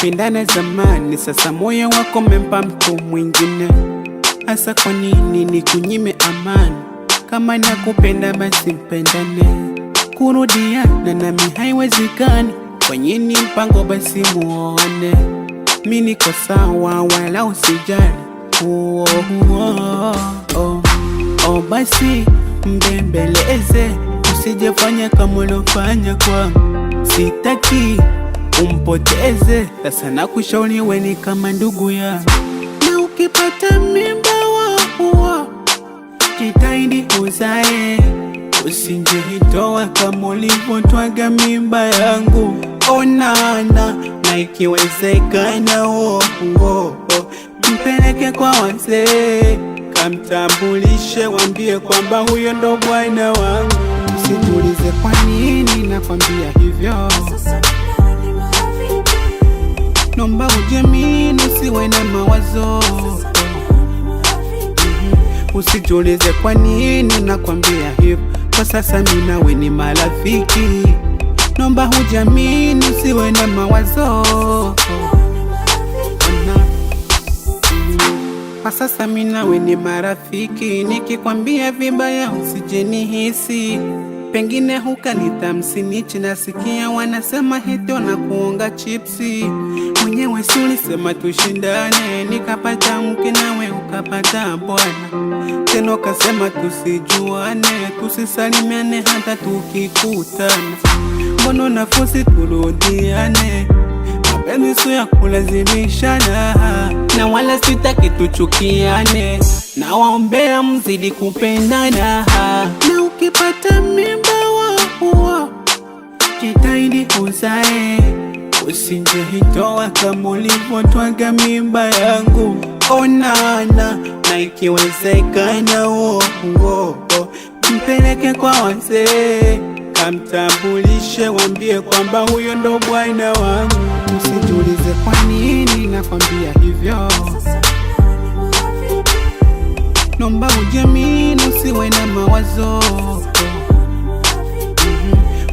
tulipendana zamani, sasa moyo wako umempa mtu mwingine. Asa kwa nini nikunyime amani? Kama nakupenda basi mpendane. Kurudiana nami haiwezekani, fanyeni mpango basi muone. Mimi niko sawa wala usijali. Basi mbembeleze, usijefanya kama ulofanya kwangu. Sitaki umpoteze, sasa nakushauri wewe ni kama ndugu yangu. Na ukipata mimba wao jitahidi uzae, usijitoa kama ulivyotwaga mimba yangu. Onana na ikiwezekana mpeleke kwa wazee, kamtambulishe, wambie kwamba huyo ndo bwana wangu. Usitulize kwa nini nakwambia hivyo, nomba ujamini, usiwe na mawazo. Usitulize kwa nini nakwambia hivyo, kwa sasa mimi nawe ni marafiki. Nomba hujamini, usiwe na mawazo. Kwa sasa mimi nawe ni marafiki, nikikwambia vibaya usijenihisi. Pengine hukanitamsinichi, nasikia wanasema hito na kuonga chipsi. Mwenyewe si ulisema tushindane, nikapata mke nawe ukapata bwana. Tena ukasema tusijuane, tusisalimiane hata tukikutana. Mbona nafosi turudiane? Mapenzi sio ya kulazimishana, na wala sitaki tuchukiane. Na waombea mzidi kupendana. Na ukipata mimba wao jitahidi uzae, usijitoa kama ulivyotwaga mimba yangu. Onana na ikiwezekana mpeleke kwa wazee, kamtambulishe, wambie kwamba huyo ndo bwana wangu. Usitulize kwa nini nakwambia hivyo, nomba ujamini, usiwe na mawazo.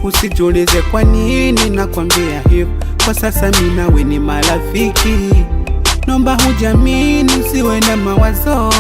Usitulize kwa nini nakwambia hivyo, kwa sasa mimi nawe ni marafiki. Nomba hujamini, usiwe na mawazo.